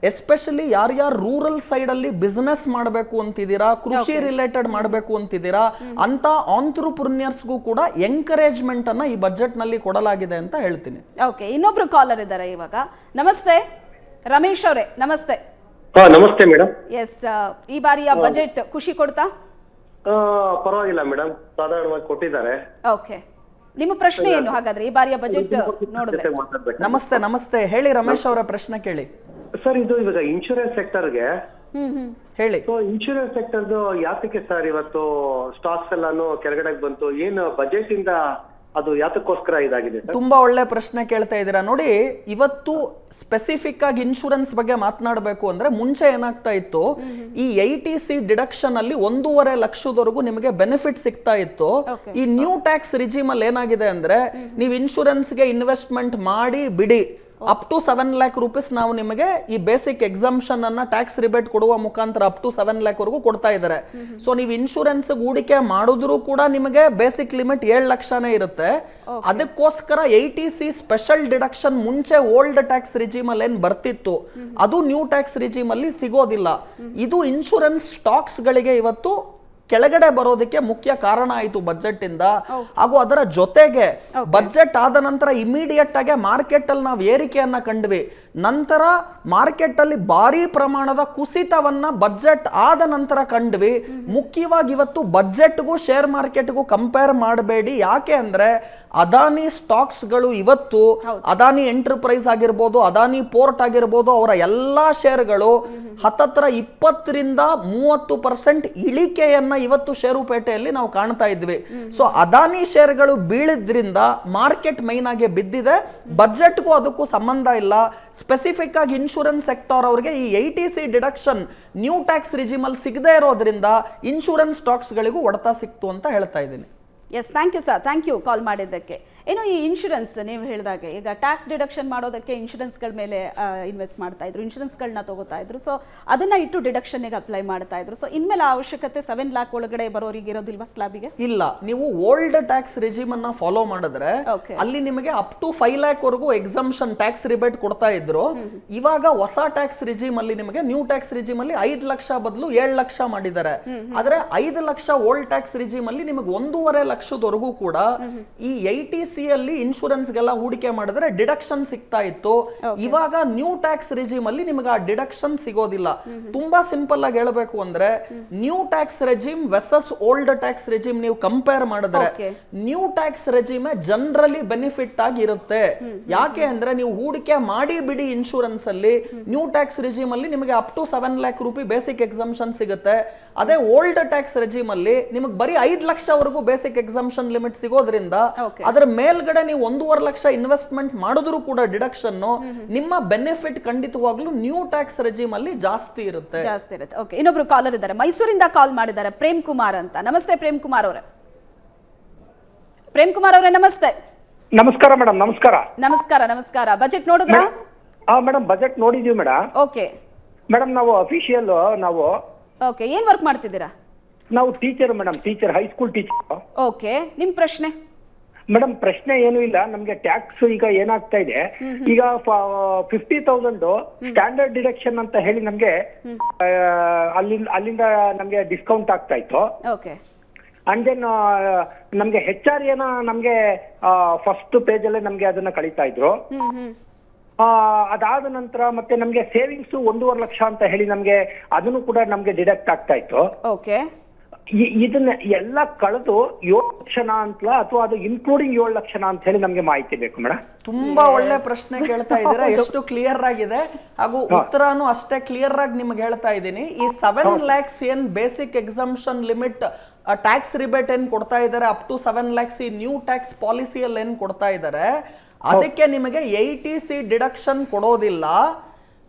ಎಸ್ಪೆಷಲಿ ಯಾರ್ಯಾರು ರೂರಲ್ ಸೈಡ್ ಅಲ್ಲಿ ಬಿಸ್ನೆಸ್ ಮಾಡಬೇಕು ಅಂತಿದ್ದೀರಾ, ಕೃಷಿ ರಿಲೇಟೆಡ್ ಮಾಡಬೇಕು ಅಂತಿದ್ದೀರಾ ಅಂತ ಆಂಟ್ರಪ್ರಿನಿಯರ್ಸ್ಗೂ ಕೂಡ ಎಂಕರೇಜ್ಮೆಂಟ್ ಅನ್ನ ಈ ಬಜೆಟ್ ನಲ್ಲಿ ಕೊಡಲಾಗಿದೆ ಅಂತ ಹೇಳ್ತೀನಿ. ಓಕೆ, ಇನ್ನೊಬ್ರು ಕಾಲರ್ ಇದ್ದಾರೆ ಇವಾಗ. ನಮಸ್ತೆ ರಮೇಶ್ ಅವರೇ. ನಮಸ್ತೆ. ನಮಸ್ತೆ ಮೇಡಮ್. ಎಸ್, ಈ ಬಾರಿಯ ಬಜೆಟ್ ಖುಷಿ ಕೊಡ್ತಾ? ಪರವಾಗಿಲ್ಲ ಮೇಡಮ್, ಸಾಧಾರಣವಾಗಿ ಕೊಟ್ಟಿದ್ದಾರೆ. ಓಕೆ, ನಿಮ್ಮ ಪ್ರಶ್ನೆ ಏನು ಹಾಗಾದ್ರೆ ಈ ಬಾರಿಯ ಬಜೆಟ್ ನೋಡಿದ್ರೆ? ನಮಸ್ತೆ ಹೇಳಿ ರಮೇಶ್ ಅವರ ಪ್ರಶ್ನೆ ಕೇಳಿ. ಸರ್, ಇದು ಇವಾಗ ಇನ್ಶೂರೆನ್ಸ್ ಸೆಕ್ಟರ್ಗೆ ಹೇಳಿ. ಸೊ ಇನ್ಶೂರೆನ್ಸ್ ಸೆಕ್ಟರ್ದು ಯಾತಕ್ಕೆ ಸರ್ ಇವತ್ತು ಸ್ಟಾಕ್ಸ್ ಎಲ್ಲಾನು ಕೆಳಗಡೆ ಬಂತು? ಏನು ಬಜೆಟ್ ಇಂದ ಅದು ಯಾತಕ್ಕೋಸ್ಕರ ಇದಾಗಿದೆ? ತುಂಬಾ ಒಳ್ಳೆ ಪ್ರಶ್ನೆ ಕೇಳ್ತಾ ಇದ್ದೀರಾ. ನೋಡಿ, ಇವತ್ತು ಸ್ಪೆಸಿಫಿಕ್ ಆಗಿ ಇನ್ಶೂರೆನ್ಸ್ ಬಗ್ಗೆ ಮಾತನಾಡಬೇಕು ಅಂದ್ರೆ, ಮುಂಚೆ ಏನಾಗ್ತಾ ಇತ್ತು, ಈ 80C ಡಿಡಕ್ಷನ್ ಅಲ್ಲಿ 1.5 ಲಕ್ಷದವರೆಗೂ ನಿಮಗೆ ಬೆನಿಫಿಟ್ ಸಿಗ್ತಾ ಇತ್ತು. ಈ ನ್ಯೂ ಟ್ಯಾಕ್ಸ್ ರಿಜಿಮ್ ಅಲ್ಲಿ ಏನಾಗಿದೆ ಅಂದ್ರೆ, ನೀವು ಇನ್ಶೂರೆನ್ಸ್ಗೆ ಇನ್ವೆಸ್ಟ್ಮೆಂಟ್ ಮಾಡಿ ಬಿಡಿ, ಅಪ್ ಟು 7 lakh ರೂಪೀಸ್ ನಾವು ನಿಮಗೆ ಈ ಬೇಸಿಕ್ ಎಕ್ಸಾಮ್ಷನ್ ಅನ್ನ ಟ್ಯಾಕ್ಸ್ ರಿಬೇಟ್ ಕೊಡುವ ಮುಖಾಂತರ ಅಪ್ ಟು 7 lakh ವರೆಗೂ ಕೊಡ್ತಾ ಇದ್ದಾರೆ. ಸೊ ನೀವು ಇನ್ಶೂರೆನ್ಸ್ ಹೂಡಿಕೆ ಮಾಡಿದ್ರು ಕೂಡ ನಿಮಗೆ ಬೇಸಿಕ್ ಲಿಮಿಟ್ 7 ಲಕ್ಷನೇ ಇರುತ್ತೆ. ಅದಕ್ಕೋಸ್ಕರ 80C ಸ್ಪೆಷಲ್ ಡಿಡಕ್ಷನ್ ಮುಂಚೆ ಓಲ್ಡ್ ಟ್ಯಾಕ್ಸ್ ರಿಜಿಮ್ ಅಲ್ಲಿ ಏನ್ ಬರ್ತಿತ್ತು, ಅದು ನ್ಯೂ ಟ್ಯಾಕ್ಸ್ ರಿಜಿಮ್ ಅಲ್ಲಿ ಸಿಗೋದಿಲ್ಲ. ಇದು ಇನ್ಶೂರೆನ್ಸ್ ಸ್ಟಾಕ್ಸ್ ಗಳಿಗೆ ಇವತ್ತು ಕೆಳಗಡೆ ಬರೋದಕ್ಕೆ ಮುಖ್ಯ ಕಾರಣ ಆಯಿತು ಬಜೆಟ್ ಇಂದ. ಹಾಗೂ ಅದರ ಜೊತೆಗೆ ಬಜೆಟ್ ಆದ ನಂತರ ಇಮಿಡಿಯೇಟ್ ಆಗಿ ಮಾರ್ಕೆಟ್ ಅಲ್ಲಿ ನಾವು ಏರಿಕೆಯನ್ನ ಕಂಡ್ವಿ. ನಂತರ ಮಾರ್ಕೆಟ್ ಅಲ್ಲಿ ಭಾರಿ ಪ್ರಮಾಣದ ಕುಸಿತವನ್ನ ಬಜೆಟ್ ಆದ ನಂತರ ಕಂಡ್ವಿ. ಮುಖ್ಯವಾಗಿ ಇವತ್ತು ಬಜೆಟ್ಗೂ ಶೇರ್ ಮಾರ್ಕೆಟ್ಗೂ ಕಂಪೇರ್ ಮಾಡಬೇಡಿ. ಯಾಕೆ ಅಂದ್ರೆ ಅದಾನಿ ಸ್ಟಾಕ್ಸ್ ಗಳು ಇವತ್ತು ಅದಾನಿ ಎಂಟರ್ಪ್ರೈಸ್ ಆಗಿರ್ಬೋದು, ಅದಾನಿ ಪೋರ್ಟ್ ಆಗಿರ್ಬೋದು, ಅವರ ಎಲ್ಲಾ ಶೇರ್ಗಳು ಹತ್ತತ್ರ 20-30% ಇಳಿಕೆಯನ್ನ ಇವತ್ತು ಷೇರುಪೇಟೆಯಲ್ಲಿ ನಾವು ಕಾಣ್ತಾ ಇದ್ವಿ. ಸೊ ಅದಾನಿ ಶೇರ್ಗಳು ಬೀಳಿದ್ರಿಂದ ಮಾರ್ಕೆಟ್ ಮೈನ್ ಆಗಿ ಬಿದ್ದಿದೆ. ಬಜೆಟ್ಗೂ ಅದಕ್ಕೂ ಸಂಬಂಧ ಇಲ್ಲ. ಸ್ಪೆಸಿಫಿಕ್ ಆಗಿ ಇನ್ಶೂರೆನ್ಸ್ ಸೆಕ್ಟರ್ ಅವರಿಗೆ ಈ 80C deduction new tax regime ಅಲ್ಲಿ ಸಿಗದೆ ಇರೋದ್ರಿಂದ ಇನ್ಶೂರೆನ್ಸ್ ಸ್ಟಾಕ್ಸ್ ಗಳಿಗೂ ಹೊಡೆತ ಸಿಕ್ತು ಅಂತ ಹೇಳ್ತಾ ಇದ್ದೀನಿ. Yes, thank you sir, thank you call ಮಾಡಿದ್ದಕ್ಕೆ. ಏನು ಈ ಇನ್ಶೂರೆನ್ಸ್ ನೀವು ಹೇಳಿದಾಗೆ ಈಗ ಟ್ಯಾಕ್ಸ್ ಡಿಡಕ್ಷನ್ ಮಾಡೋದಕ್ಕೆ ಇನ್ಶೂರೆನ್ಸ್ಗಳ ಮೇಲೆ ಇನ್ವೆಸ್ಟ್ ಮಾಡ್ತಾ ಇದ್ರು, ಇನ್ಶೂರೆನ್ಸ್ಗಳನ್ನ ತಗೋತಾ ಇದ್ರು. ಸೊ ಅದನ್ನ ಇಟ್ಟು ಡಿಡಕ್ಷನ್ಗೆ ಅಪ್ಲೈ ಮಾಡ್ತಾ ಇದ್ರು. ಸೊ ಇನ್ಮೇಲೆ ಅವಶ್ಯಕತೆ 7 lakh ಒಳಗಡೆ ಬರೋರಿಗೆ ಇರೋದಿಲ್ವಾ ಸ್ಲಾಬಿಗೆ? ಇಲ್ಲ, ನೀವು ಓಲ್ಡ್ ಟ್ಯಾಕ್ಸ್ ರಿಜಿಮ್ ಅನ್ನ ಫಾಲೋ ಮಾಡಿದ್ರೆ ಅಲ್ಲಿ ನಿಮಗೆ ಅಪ್ ಟು 5 lakh ವರೆಗೂ ಎಕ್ಸಂಪ್ಷನ್ ಟ್ಯಾಕ್ಸ್ ರಿಬೇಟ್ ಕೊಡ್ತಾ ಇದ್ರು. ಇವಾಗ ಹೊಸ ಟ್ಯಾಕ್ಸ್ ರಿಜಿಮ್ ಅಲ್ಲಿ ನಿಮಗೆ ನ್ಯೂ ಟ್ಯಾಕ್ಸ್ ರಿಜಿಮ್ ಅಲ್ಲಿ 5 ಲಕ್ಷ ಬದಲು 7 ಲಕ್ಷ ಮಾಡಿದ್ದಾರೆ. ಆದ್ರೆ 5 ಲಕ್ಷ ಓಲ್ಡ್ ಟ್ಯಾಕ್ಸ್ ರಿಜಿಮ್ ಅಲ್ಲಿ ನಿಮಗೆ 1.5 ಲಕ್ಷದವರೆಗೂ ಕೂಡ ಈ 80C ಅಲ್ಲಿ ಇನ್ಶೂರೆನ್ಸ್ ಗೆಲ್ಲ ಹೂಡಿಕೆ ಮಾಡಿದ್ರೆ ಡಿಡಕ್ಷನ್ ಸಿಗ್ತಾ ಇತ್ತು. ಇವಾಗ ನ್ಯೂ ಟ್ಯಾಕ್ಸ್ ರಿಜಿಮ್ ಅಲ್ಲಿ ನಿಮಗೆ ಆ ಡಿಡಕ್ಷನ್ ಸಿಗೋದಿಲ್ಲ. ತುಂಬಾ ಸಿಂಪಲ್ ಆಗಿ ಹೇಳಬೇಕು ಅಂದ್ರೆ new tax regime versus old tax regime ನೀವು ಕಂಪೇರ್ ಮಾಡಿದ್ರೆ new tax regime generally benefit ಆಗಿ ಇರುತ್ತೆ. ಯಾಕೆ ಅಂದ್ರೆ ನೀವು ಹೂಡಿಕೆ ಮಾಡಿ ಬಿಡಿ ಇನ್ಶೂರೆನ್ಸ್ ಅಲ್ಲಿ ನ್ಯೂ ಟ್ಯಾಕ್ಸ್ ರೆಜಿಮ್ ಅಲ್ಲಿ ನಿಮಗೆ ಅಪ್ ಟು 7 lakh ರೂಪಾಯಿ ಬೇಸಿಕ್ ಎಕ್ಸಂಪ್ಷನ್ ಸಿಗುತ್ತೆ. ಅದೇ ಓಲ್ಡ್ ಟ್ಯಾಕ್ಸ್ ರೆಜಿಮ್ ಅಲ್ಲಿ ನಿಮಗೆ ಬರೀ 5 ಲಕ್ಷವರೆಗೂ ಬೇಸಿಕ್ ಎಕ್ಸಂಪ್ಷನ್ ಲಿಮಿಟ್ ಸಿಗೋದ್ರಿಂದ ಅದರ ಮೇಲ್ಗಡೆ ನೀವು 1.5 ಲಕ್ಷ ಇನ್ವೆಸ್ಟ್ಮೆಂಟ್ ಮಾಡಿದ್ರು ಕೂಡ ಡಿಡಕ್ಷನ್ ನಿಮ್ಮ ಬೆನಿಫಿಟ್ ಖಂಡಿತವಾಗ್ಲೂ ನ್ಯೂ ಟ್ಯಾಕ್ಸ್ ರೆಜಿಮ್ ಅಲ್ಲಿ ಜಾಸ್ತಿ ಇರುತ್ತೆ. ಓಕೆ, ಇನ್ನೊಬ್ರು ಕಾಲರ್ ಇದ್ದಾರೆ, ಮೈಸೂರಿಂದ ಕಾಲ್ ಮಾಡಿದ್ದಾರೆ, ಪ್ರೇಮ್ ಕುಮಾರ್ ಅಂತ. ನಮಸ್ತೆ ಪ್ರೇಮ್ ಕುಮಾರ್ ಅವರೇ. ಪ್ರೇಮ್ ಕುಮಾರ್ ಅವರೇ ನಮಸ್ತೆ. ನಮಸ್ಕಾರ ಮೇಡಮ್. ನಮಸ್ಕಾರ. ನಮಸ್ಕಾರ. ನಮಸ್ಕಾರ. ಬಜೆಟ್ ನೋಡಿದ್ರಾ? ಮೇಡಮ್ ಬಜೆಟ್ ನೋಡಿದೀವಿ ಮೇಡಮ್. ಓಕೆ ಮೇಡಮ್, ನಾವು ಅಫಿಷಿಯಲ್ ಓಕೆ, ಏನ್ ವರ್ಕ್ ಮಾಡ್ತಿದ್ದೀರಾ? ನಾವು teacher madam, teacher, high school teacher. Okay, ನಿಮ್ ಪ್ರಶ್ನೆ? ಮೇಡಮ್ ಪ್ರಶ್ನೆ ಏನು ಇಲ್ಲ. ನಮ್ಗೆ ಟ್ಯಾಕ್ಸ್ ಈಗ ಏನಾಗ್ತಾ ಇದೆ, ಈಗ 50,000 ಸ್ಟ್ಯಾಂಡರ್ಡ್ ಡಿಡಕ್ಷನ್ ಅಂತ ಹೇಳಿ ನಮ್ಗೆ ಅಲ್ಲಿಂದ ನಮ್ಗೆ ಡಿಸ್ಕೌಂಟ್ ಆಗ್ತಾ ಇತ್ತು. ಓಕೆ. ಅಂಡ್ ದೆನ್ ನಮ್ಗೆ HRA ನಮ್ಗೆ ಫಸ್ಟ್ ಪೇಜ್ ಅಲ್ಲೇ ನಮ್ಗೆ ಅದನ್ನ ಕಳೀತಾ ಇದ್ರು. ಅದಾದ ನಂತರ ಮತ್ತೆ ನಮ್ಗೆ ಸೇವಿಂಗ್ಸ್ 1.5 ಲಕ್ಷ ಅಂತ ಹೇಳಿ ನಮ್ಗೆ ಅದನ್ನು ಕೂಡ ನಮ್ಗೆ ಡಿಡಕ್ಟ್ ಆಗ್ತಾ ಇತ್ತು. ಓಕೆ. ಇದನ್ನ ಎಲ್ಲ ಕಳೆದು 7 ಲಕ್ಷನ ಅಂತ ಅಥವಾ ಅದು ಇನ್ಕ್ಲೂಡಿಂಗ್ 7 ಲಕ್ಷನ ಅಂತ ಹೇಳಿ ನಮ್ಗೆ ಮಾಹಿತಿ ಬೇಕು ಮೇಡಮ್. ತುಂಬಾ ಒಳ್ಳೆ ಪ್ರಶ್ನೆ ಕೇಳ್ತಾ ಇದ್ದೀರಾ. ಎಷ್ಟು ಕ್ಲಿಯರ್ ಆಗಿದೆ ಹಾಗೂ ಉತ್ತರನು ಅಷ್ಟೇ ಕ್ಲಿಯರ್ ಆಗಿ ನಿಮ್ಗೆ ಹೇಳ್ತಾ ಇದ್ದೀನಿ. ಈ 7 lakhs ಏನ್ basic exemption limit tax rebate ಏನ್ ಕೊಡ್ತಾ ಇದ್ದಾರೆ, ಅಪ್ ಟು 7 lakhs ಈ ನ್ಯೂ ಟ್ಯಾಕ್ಸ್ ಪಾಲಿಸಿಯಲ್ಲಿ ಏನ್ ಕೊಡ್ತಾ ಇದ್ದಾರೆ, ಅದಕ್ಕೆ ನಿಮಗೆ 80C ಡಿಡಕ್ಷನ್ ಕೊಡೋದಿಲ್ಲ.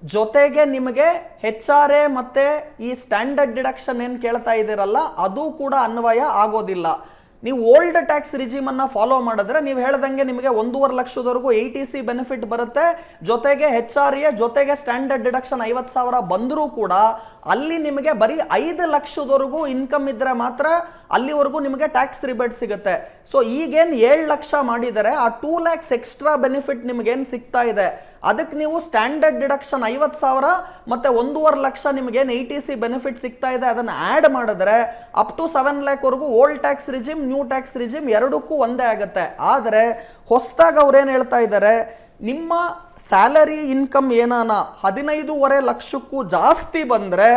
ಜೊತೆಗೆ ನಿಮಗೆ HRA ಮತ್ತೆ ಈ ಸ್ಟ್ಯಾಂಡರ್ಡ್ ಡಿಡಕ್ಷನ್ ಏನ್ ಕೇಳ್ತಾ ಇದ್ದೀರಲ್ಲ ಅದು ಕೂಡ ಅನ್ವಯ ಆಗೋದಿಲ್ಲ. ನೀವು ಓಲ್ಡ್ ಟ್ಯಾಕ್ಸ್ ರಿಜಿಮ್ ಅನ್ನ ಫಾಲೋ ಮಾಡಿದ್ರೆ ನೀವು ಹೇಳ್ದಂಗೆ ನಿಮಗೆ 1.5 ಲಕ್ಷದವರೆಗೂ 80C ಬೆನಿಫಿಟ್ ಬರುತ್ತೆ. ಜೊತೆಗೆ HRA ಜೊತೆಗೆ ಸ್ಟ್ಯಾಂಡರ್ಡ್ ಡಿಡಕ್ಷನ್ 50,000 ಬಂದರೂ ಕೂಡ ಅಲ್ಲಿ ನಿಮಗೆ ಬರೀ 5 ಲಕ್ಷದವರೆಗೂ ಇನ್ಕಮ್ ಇದ್ರೆ ಮಾತ್ರ ಅಲ್ಲಿವರೆಗೂ ನಿಮಗೆ ಟ್ಯಾಕ್ಸ್ ರಿಬೇಟ್ ಸಿಗುತ್ತೆ. ಸೊ ಈಗೇನು 7 ಲಕ್ಷ ಮಾಡಿದರೆ ಆ 2 lakhs ಎಕ್ಸ್ಟ್ರಾ ಬೆನಿಫಿಟ್ ನಿಮಗೇನು ಸಿಗ್ತಾ ಇದೆ ಅದಕ್ಕೆ ನೀವು ಸ್ಟ್ಯಾಂಡರ್ಡ್ ಡಿಡಕ್ಷನ್ 50,000 ಮತ್ತೆ 1.5 ಲಕ್ಷ ನಿಮಗೇನು 80C ಬೆನಿಫಿಟ್ ಸಿಗ್ತಾ ಇದೆ ಅದನ್ನು ಆ್ಯಡ್ ಮಾಡಿದ್ರೆ ಅಪ್ ಟು 7 lakh ವರೆಗೂ old tax regime new tax regime ಎರಡಕ್ಕೂ ಒಂದೇ ಆಗುತ್ತೆ. ಆದರೆ ಹೊಸದಾಗಿ ಅವ್ರೇನು ಹೇಳ್ತಾ ಇದ್ದಾರೆ, ನಿಮ್ಮ ಸ್ಯಾಲರಿ ಇನ್ಕಮ್ ಏನಾನ 15.5 ಲಕ್ಷಕ್ಕೂ ಜಾಸ್ತಿ ಬಂದರೆ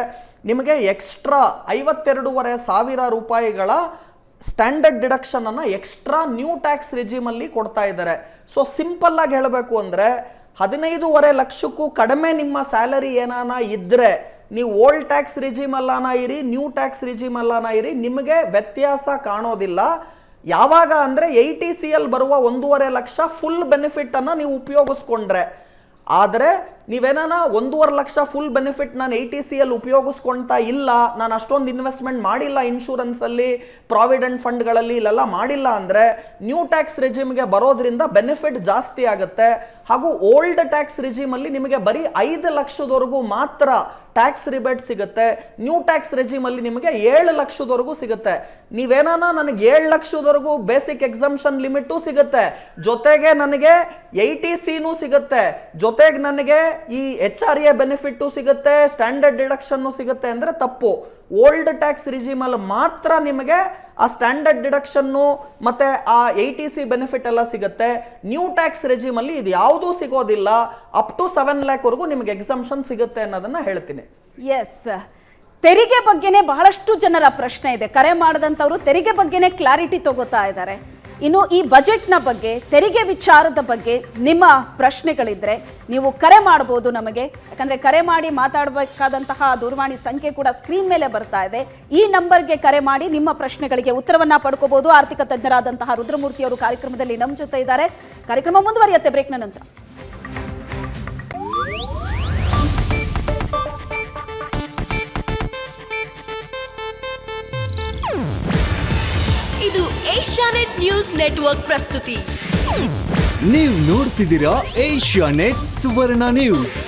ನಿಮಗೆ ಎಕ್ಸ್ಟ್ರಾ 52,500 ರೂಪಾಯಿಗಳ ಸ್ಟ್ಯಾಂಡರ್ಡ್ ಡಿಡಕ್ಷನ್ ಅನ್ನು ಎಕ್ಸ್ಟ್ರಾ ನ್ಯೂ ಟ್ಯಾಕ್ಸ್ ರಿಜಿಮಲ್ಲಿ ಕೊಡ್ತಾ ಇದ್ದಾರೆ. ಸೊ ಸಿಂಪಲ್ ಆಗಿ ಹೇಳಬೇಕು ಅಂದರೆ 15.5 ಲಕ್ಷಕ್ಕೂ ಕಡಿಮೆ ನಿಮ್ಮ ಸ್ಯಾಲರಿ ಏನಾನ ಇದ್ದರೆ ನೀವು ಓಲ್ಡ್ ಟ್ಯಾಕ್ಸ್ ರಿಜಿಮ್ ಅಲ್ಲಾನ ಇರಿ ನ್ಯೂ ಟ್ಯಾಕ್ಸ್ ರಿಜಿಮ್ ಅಲ್ಲಾನ ಇರಿ ನಿಮಗೆ ವ್ಯತ್ಯಾಸ ಕಾಣೋದಿಲ್ಲ. ಯಾವಾಗ ಅಂದರೆ 80Cಯಲ್ಲಿ ಬರುವ 1.5 ಲಕ್ಷ ಫುಲ್ ಬೆನಿಫಿಟ್ ಅನ್ನು ನೀವು ಉಪಯೋಗಿಸ್ಕೊಂಡ್ರೆ. ಆದರೆ ನೀವೇನಾನ 1.5 ಲಕ್ಷ ಫುಲ್ ಬೆನಿಫಿಟ್ ನಾನು 80Cಯಲ್ಲಿ ಉಪಯೋಗಿಸ್ಕೊಳ್ತಾ ಇಲ್ಲ, ನಾನು ಅಷ್ಟೊಂದು ಇನ್ವೆಸ್ಟ್ಮೆಂಟ್ ಮಾಡಿಲ್ಲ ಇನ್ಶೂರೆನ್ಸಲ್ಲಿ ಪ್ರಾವಿಡೆಂಟ್ ಫಂಡ್ಗಳಲ್ಲಿ ಇಲ್ಲೆಲ್ಲ ಮಾಡಿಲ್ಲ ಅಂದರೆ ನ್ಯೂ ಟ್ಯಾಕ್ಸ್ ರಿಜಿಮ್ಗೆ ಬರೋದ್ರಿಂದ ಬೆನಿಫಿಟ್ ಜಾಸ್ತಿ ಆಗುತ್ತೆ. ಹಾಗೂ ಓಲ್ಡ್ ಟ್ಯಾಕ್ಸ್ ರಿಜಿಮಲ್ಲಿ ನಿಮಗೆ ಬರೀ 5 ಲಕ್ಷದವರೆಗೂ ಮಾತ್ರ ಟ್ಯಾಕ್ಸ್ ರಿಬೇಟ್ ಸಿಗುತ್ತೆ. ನ್ಯೂ ಟ್ಯಾಕ್ಸ್ ರೆಜಿಮಲ್ಲಿ ನಿಮಗೆ 7 ಲಕ್ಷದವರೆಗೂ ಸಿಗುತ್ತೆ. ನೀವೇನಾನ ನನಗೆ 7 ಲಕ್ಷದವರೆಗೂ ಬೇಸಿಕ್ ಎಕ್ಸಂಪ್ಷನ್ ಲಿಮಿಟು ಸಿಗುತ್ತೆ, ಜೊತೆಗೆ ನನಗೆ 80Cನೂ ಸಿಗುತ್ತೆ, ಜೊತೆಗೆ ನನಗೆ ಈ HRA ಬೆನಿಫಿಟ್ಟು ಸಿಗುತ್ತೆ, ಸ್ಟ್ಯಾಂಡರ್ಡ್ ಡಿಡಕ್ಷನ್ನು ಸಿಗುತ್ತೆ ಅಂದರೆ ತಪ್ಪು. ಓಲ್ಡ್ ಟ್ಯಾಕ್ಸ್ ರಿಜಿಮಲ್ಲಿ ಮಾತ್ರ ನಿಮಗೆ ಆ ಸ್ಟ್ಯಾಂಡರ್ಡ್ ಡಿಡಕ್ಷನ್ನು ಮತ್ತೆ ಆ ATC ಬೆನಿಫಿಟ್ ಎಲ್ಲ ಸಿಗುತ್ತೆ. ನ್ಯೂ ಟ್ಯಾಕ್ಸ್ ರೆಜಿಮಲ್ಲಿ ಇದು ಯಾವುದೂ ಸಿಗೋದಿಲ್ಲ. ಅಪ್ ಟು 7 lakh ವರೆಗೂ ನಿಮಗೆ ಎಕ್ಸಂಪ್ಷನ್ ಸಿಗುತ್ತೆ ಅನ್ನೋದನ್ನ ಹೇಳ್ತೀನಿ. ಎಸ್, ತೆರಿಗೆ ಬಗ್ಗೆನೇ ಬಹಳಷ್ಟು ಜನರ ಪ್ರಶ್ನೆ ಇದೆ. ಕರೆ ಮಾಡಿದಂಥವ್ರು ತೆರಿಗೆ ಬಗ್ಗೆನೇ ಕ್ಲಾರಿಟಿ ತಗೋತಾ ಇದ್ದಾರೆ. ಇನ್ನು ಈ ಬಜೆಟ್ನ ಬಗ್ಗೆ, ತೆರಿಗೆ ವಿಚಾರದ ಬಗ್ಗೆ ನಿಮ್ಮ ಪ್ರಶ್ನೆಗಳಿದ್ರೆ ನೀವು ಕರೆ ಮಾಡಬಹುದು ನಮಗೆ. ಯಾಕಂದ್ರೆ ಕರೆ ಮಾಡಿ ಮಾತಾಡಬೇಕಾದಂತಹ ದೂರವಾಣಿ ಸಂಖ್ಯೆ ಕೂಡ ಸ್ಕ್ರೀನ್ ಮೇಲೆ ಬರ್ತಾ ಇದೆ. ಈ ನಂಬರ್ಗೆ ಕರೆ ಮಾಡಿ ನಿಮ್ಮ ಪ್ರಶ್ನೆಗಳಿಗೆ ಉತ್ತರವನ್ನ ಪಡ್ಕೋಬಹುದು. ಆರ್ಥಿಕ ತಜ್ಞರಾದಂತಹ ರುದ್ರಮೂರ್ತಿ ಅವರು ಕಾರ್ಯಕ್ರಮದಲ್ಲಿ ನಮ್ಮ ಜೊತೆ ಇದ್ದಾರೆ. ಕಾರ್ಯಕ್ರಮ ಮುಂದುವರಿಯುತ್ತೆ ಬ್ರೇಕ್ನ ನಂತರ. ಇದು ಏಷ್ಯಾನೆಟ್ ನ್ಯೂಸ್ ನೆಟ್ವರ್ಕ್ ಪ್ರಸ್ತುತಿ. ನೀವು ನೋಡ್ತಿದ್ದೀರಾ ಏಷ್ಯಾನೆಟ್ ಸುವರ್ಣ ನ್ಯೂಸ್.